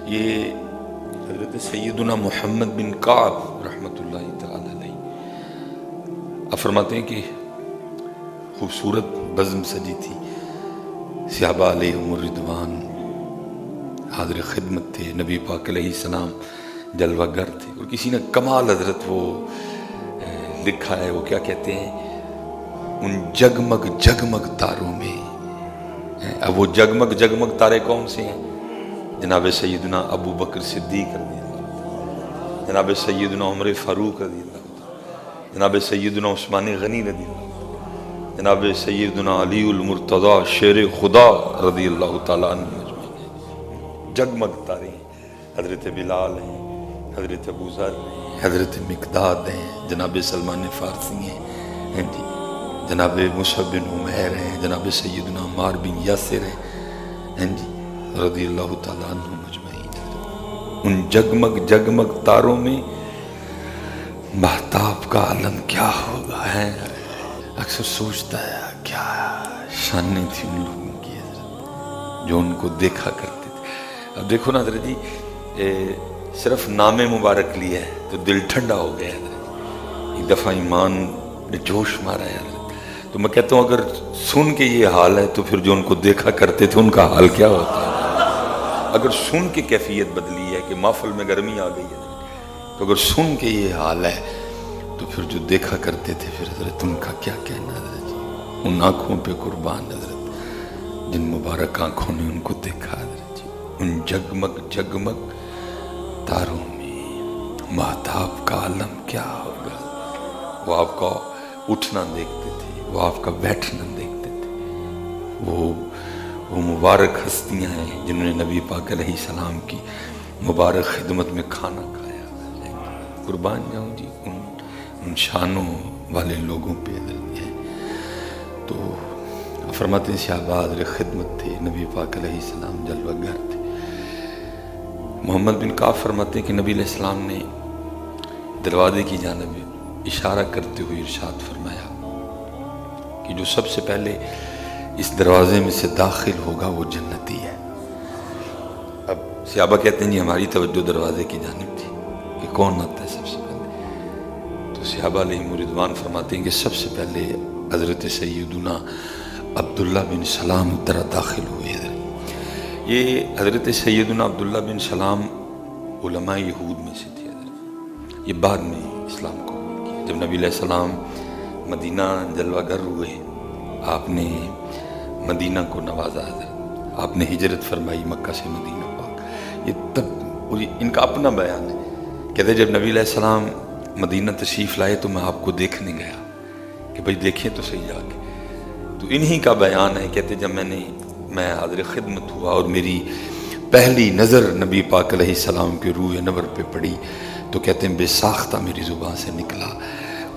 یہ حضرت سیدنا محمد بن کعب رحمۃ اللہ تعالی علیہ فرماتے ہیں کہ خوبصورت بزم سجی تھی، صحابہ علیہم الرضوان حاضر خدمت تھے، نبی پاک علیہ السلام جلوہ گر تھے، اور کسی نے کمال حضرت وہ لکھا ہے، وہ کیا کہتے ہیں، ان جگمگ جگمگ تاروں میں، اب وہ جگمگ جگمگ تارے کون سے ہیں؟ جناب سیدنا ابو بکر صدیق رضی اللہ عنہ، جناب سیدنا عمر فاروق رضی اللہ عنہ، جناب سیدنا عثمان غنی رضی اللہ عنہ، جناب سیدنا علی المرتضی شیر خدا رضی اللہ تعالیٰ عنہ مجمعین، جگمگ تارے ہیں، حضرت بلال ہیں، حضرت ابو ذر ہیں، حضرت مقداد ہیں، جناب سلمان فارسی ہیں جی، جناب مصعب بن عمیر ہیں، جناب سیدنا عمار بن یاسر ہیں جی رضی اللہ تعالیٰ عنہ مجمعین۔ ان جگمگ جگمگ تاروں میں مہتاب کا عالم کیا ہوگا ہے، اکثر سوچتا ہے کیا شانیں تھی ان لوگوں کی حضرت جو ان کو دیکھا کرتے تھے۔ اب دیکھو نا حضرت جی، صرف نام مبارک لیا ہے تو دل ٹھنڈا ہو گیا حضرت، ایک دفعہ ایمان نے جوش مارا ہے حضرت۔ تو میں کہتا ہوں اگر سن کے یہ حال ہے تو پھر جو ان کو دیکھا کرتے تھے ان کا حال کیا ہوتا ہے؟ اگر سن کے کیفیت بدلی ہے کہ محفل میں گرمی آ گئی ہے تو اگر سن کے یہ حال ہے تو پھر جو دیکھا کرتے تھے پھر حضرت ان کا کیا کہنا حضرت جی، ان آنکھوں پہ قربان حضرت، جن مبارک آنکھوں نے ان کو دیکھا حضرت جی، ان جگمگ جگمگ تاروں میں مہتاب کا عالم کیا ہوگا۔ وہ آپ کا اٹھنا دیکھتے تھے، وہ آپ کا بیٹھنا دیکھتے تھے، وہ مبارک ہستیاں ہیں جنہوں نے نبی پاک علیہ السلام کی مبارک خدمت میں کھانا کھایا، قربان جاؤں جی ان شانوں والے لوگوں پہ حضرت ہے۔ تو فرماتے ہیں صحابہ حاضر خدمت تھے، نبی پاک علیہ السلام جلوہ گر تھے۔ محمد بن کعب فرماتے ہیں کہ نبی علیہ السلام نے دروازے کی جانب اشارہ کرتے ہوئے ارشاد فرمایا کہ جو سب سے پہلے اس دروازے میں سے داخل ہوگا وہ جنتی ہے۔ اب صحابہ کہتے ہیں جی ہماری توجہ دروازے کی جانب تھی کہ کون آتا ہے سب سے پہلے، تو صحابہ علیہم الرضوان فرماتے ہیں کہ سب سے پہلے حضرت سیدنا عبداللہ بن سلام طرح داخل ہوئے حضرت۔ یہ حضرت سیدنا عبداللہ بن سلام علماء یہود میں سے تھے حضرت، یہ بعد میں اسلام قبول کیا۔ جب نبی علیہ السلام مدینہ جلوہ گر ہوئے، آپ نے مدینہ کو نوازا حضرت، آپ نے ہجرت فرمائی مکہ سے مدینہ پاک۔ یہ تب ان کا اپنا بیان ہے، کہتے جب نبی علیہ السلام مدینہ تشریف لائے تو میں آپ کو دیکھنے گیا کہ بھئی دیکھیں تو صحیح جا کے، تو انہی کا بیان ہے۔ کہتے جب میں حاضر خدمت ہوا اور میری پہلی نظر نبی پاک علیہ السلام کے روح انور پہ پڑی تو کہتے ہیں بے ساختہ میری زبان سے نکلا،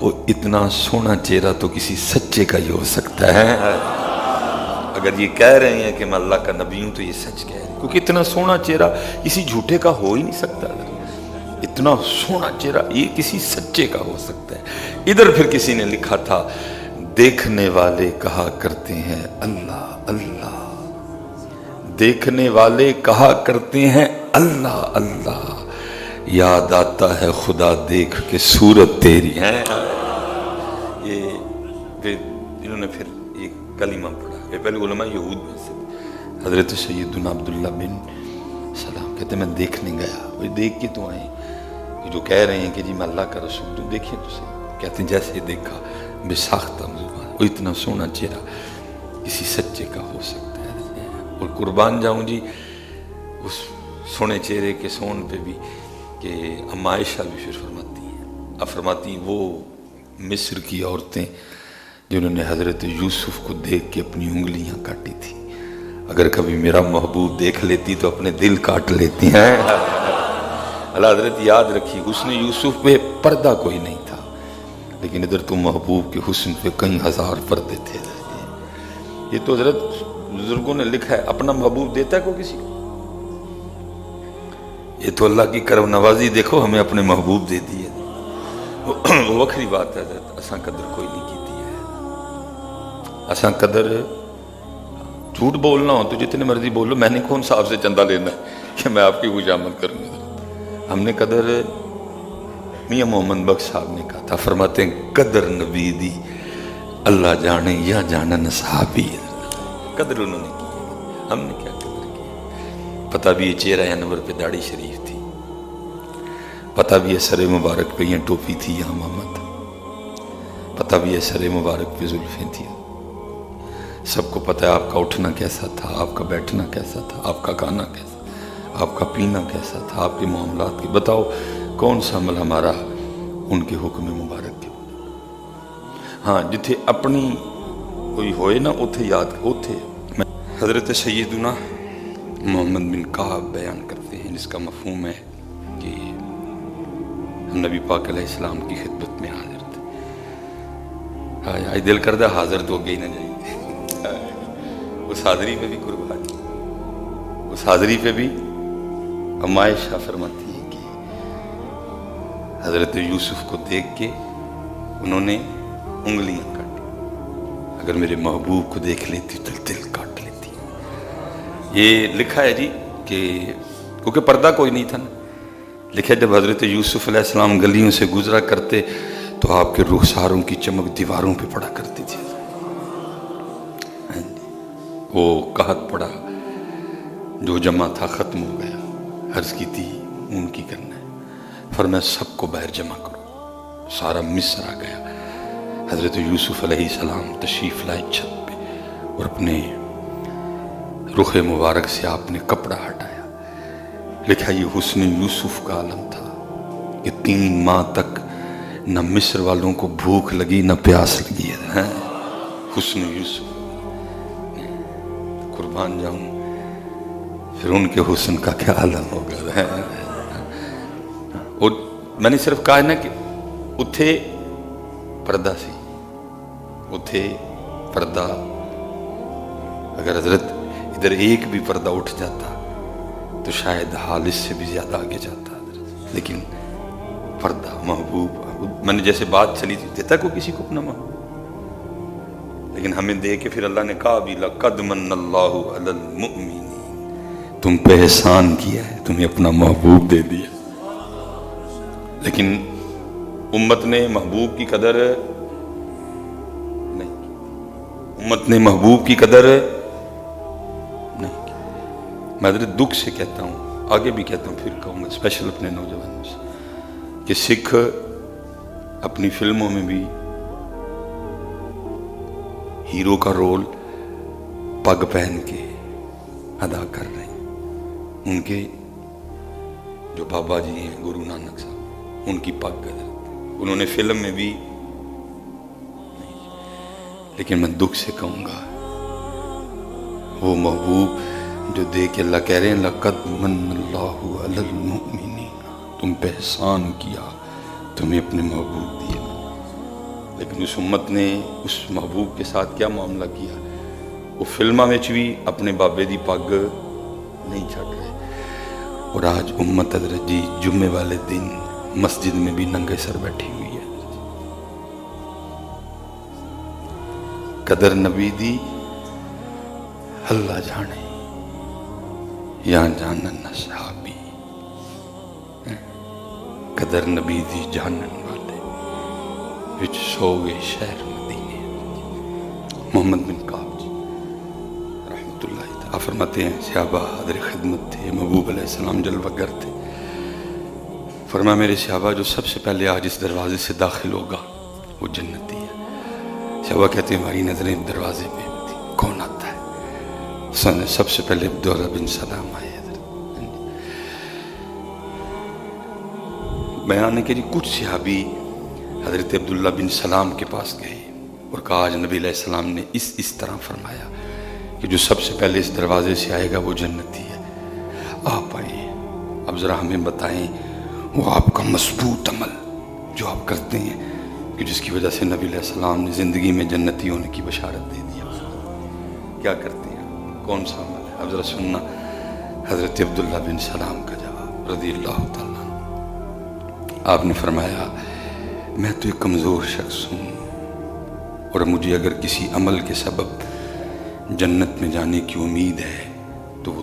وہ اتنا سونا چہرہ تو کسی سچے کا ہی ہو سکتا ہے۔ اگر یہ کہہ رہے ہیں کہ میں اللہ کا نبی ہوں تو یہ سچ کہہ رہے ہیں، کیونکہ اتنا سونا چہرہ کسی جھوٹے کا ہو ہی نہیں سکتا، اتنا سونا چہرہ یہ کسی سچے کا ہو سکتا ہے۔ ادھر پھر کسی نے لکھا تھا دیکھنے والے کہا کرتے ہیں اللہ اللہ، دیکھنے والے کہا کرتے ہیں اللہ اللہ، یاد آتا ہے خدا دیکھ کے صورت تیری ہے۔ یہ انہوں نے پھر ایک کلمہ پڑھا، یہ پہلے علماء یہود میں سے حضرت سیدنا عبداللہ بن سلام کہتے ہیں میں دیکھنے گیا، وہ دیکھ کے تو آئے کہ جو کہہ رہے ہیں کہ جی میں اللہ کا رسول ہوں، دیکھیں تو صحیح۔ کہتے ہیں جیسے دیکھا بے ساختہ زبان، وہ اتنا سونا چہرہ کسی سچے کا ہو سکتا ہے۔ اور قربان جاؤں جی اس سونے چہرے کے سون پہ بھی کہ اما عائشہ بھی پھر فرماتی ہیں، اب فرماتی ہیں وہ مصر کی عورتیں جنہوں نے حضرت یوسف کو دیکھ کے اپنی انگلیاں کاٹی تھی، اگر کبھی میرا محبوب دیکھ لیتی تو اپنے دل کاٹ لیتی ہیں۔ اللہ حضرت یاد رکھی حسن یوسف پہ پردہ کوئی نہیں تھا، لیکن ادھر تو محبوب کے حسن پہ کئی ہزار پردے تھے۔ یہ تو حضرت بزرگوں نے لکھا ہے، اپنا محبوب دیتا ہے کوئی کسی کو؟ یہ تو اللہ کی کرم نوازی، دیکھو ہمیں اپنے محبوب دے دیے، وہ وکری بات ہے حضرت، اساں قدر کوئی نہیں کی ہے۔ اساں قدر جھوٹ بولنا ہو تو جتنے مرضی بولو، میں نے کون صاحب سے چندہ لینا ہے، کہ میں آپ کی خوشامد کروں گا. ہم نے قدر میاں محمد بخش صاحب نے کہا تھا، فرماتے ہیں قدر نبی دی اللہ جانے یا جانن صحابی. قدر انہوں نے کی، ہم نے کیا قدر کی. پتہ بھی یہ چہرہ انور پہ داڑھی شریف تھی، پتہ بھی یہ سر مبارک پہ یہ ٹوپی تھی یا محمد، پتہ بھی یہ سر مبارک پہ زلفیں تھی. سب کو پتہ ہے آپ کا اٹھنا کیسا تھا، آپ کا بیٹھنا کیسا تھا، آپ کا کھانا کیسا، آپ کا پینا کیسا تھا، آپ کے معاملات کی. بتاؤ کون سا عمل ہمارا ان کے حکم مبارک کے. ہاں جتھے اپنی کوئی ہوئے نا اتھے یاد اتھے. حضرت سیدنا محمد بن کعب بیان کرتے ہیں جس کا مفہوم ہے کہ ہم نبی پاک علیہ السلام کی خدمت میں حاضر تھے. آج دل کردہ حاضر تو گئی نہ جائے. اس حاضری پہ بھی قربانی، اس حاضری پہ بھی اما عائشہ فرماتی ہے کہ حضرت یوسف کو دیکھ کے انہوں نے انگلیاں کاٹی. اگر میرے محبوب کو دیکھ لیتی تو دل کاٹ لیتی. یہ لکھا ہے جی کہ کیونکہ پردہ کوئی نہیں تھا نا، لکھا ہے جب حضرت یوسف علیہ السلام گلیوں سے گزرا کرتے تو آپ کے رخساروں کی چمک دیواروں پہ پڑا کرتی تھی. وہ قحط پڑا جو جمع تھا ختم ہو گیا. عرض کی تھی ان کی کرنا ہے، فرمایا سب کو باہر جمع کرو. سارا مصر آ گیا. حضرت یوسف علیہ السلام تشریف لائے چھت پہ اور اپنے رخ مبارک سے آپ نے کپڑا ہٹایا. لکھا یہ حسن یوسف کا عالم تھا کہ 3 ماہ تک نہ مصر والوں کو بھوک لگی نہ پیاس لگی ہے. حسن یوسف قربان جاؤں، پھر ان کے حسن کا کیا عالم ہوگا. اور میں نے صرف کہا ہے نا کہ اتھے پردہ سی، اتھے پردہ. اگر حضرت ادھر ایک بھی پردہ اٹھ جاتا تو شاید حال اس سے بھی زیادہ آگے جاتا. لیکن پردہ محبوب، میں نے جیسے بات چلی تھی دیتا کو کسی کو اپنا محبوب، لیکن ہمیں دے کے پھر اللہ نے کہا بھی لَقَدْ مَنَّ اللَّهُ عَلَى الْمُؤْمِنِينَ. تم پہ احسان کیا ہے، تمہیں اپنا محبوب دے دیا. لیکن امت نے محبوب کی قدر نہیں کی. امت نے محبوب کی قدر نہیں کی. میں حضرت دکھ سے کہتا ہوں، آگے بھی کہتا ہوں، پھر کہوں گا اسپیشل اپنے نوجوانوں سے کہ سکھ اپنی فلموں میں بھی ہیرو کا رول پگ پہن کے ادا کر رہے ہیں. ان کے جو بابا جی ہیں گرو نانک صاحب، ان کی پگ گدر انہوں نے فلم میں بھی نہیں. لیکن میں دکھ سے کہوں گا وہ محبوب جو دے کے اللہ کہہ رہے ہیں لَقَدْ مَنَّ اللَّهُ عَلَى الْمُؤْمِنِينَ، تم پہ احسان کیا، تمہیں اپنے محبوب دیے. لیکن اس امت نے اس محبوب کے ساتھ کیا معاملہ کیا. وہ فلمہ میں بھی اپنے بابے دی پگ نہیں چھٹ رہے. اور آج امت حضرت جی جمعے والے دن مسجد میں بھی ننگے سر بیٹھی ہوئی ہے. قدر نبی دی اللہ جانے یا جانن صحابی. قدر نبی دی جانن والے وچ سوگے شہر مدینے. محمد بن کعب جی رحمت اللہ تعالیٰ فرماتے ہیں صحابہ حاضر خدمت تھے، محبوب علیہ السلام جلوہ گر تھے. فرمایا میرے صحابہ جو سب سے پہلے آج اس دروازے سے داخل ہوگا وہ جنتی ہے. صحابہ کہتے ہیں ہماری نظریں دروازے پہ تھی، کون آتا ہے؟ سب سے پہلے عبداللہ بن سلام آئے. بیان ہے کہ کچھ صحابی حضرت عبداللہ بن سلام کے پاس گئے اور کہا آج نبی علیہ السلام نے اس طرح فرمایا کہ جو سب سے پہلے اس دروازے سے آئے گا وہ جنتی ہے. آپ آئیے، اب ذرا ہمیں بتائیں وہ آپ کا مضبوط عمل جو آپ کرتے ہیں کہ جس کی وجہ سے نبی علیہ السلام نے زندگی میں جنتی ہونے کی بشارت دے دیا. کیا کرتے ہیں، کون سا عمل ہے؟ اب ذرا سننا حضرت عبداللہ بن سلام کا جواب رضی اللہ تعالیٰ. آپ نے فرمایا میں تو ایک کمزور شخص ہوں اور مجھے اگر کسی عمل کے سبب جنت میں جانے کی امید ہے تو وہ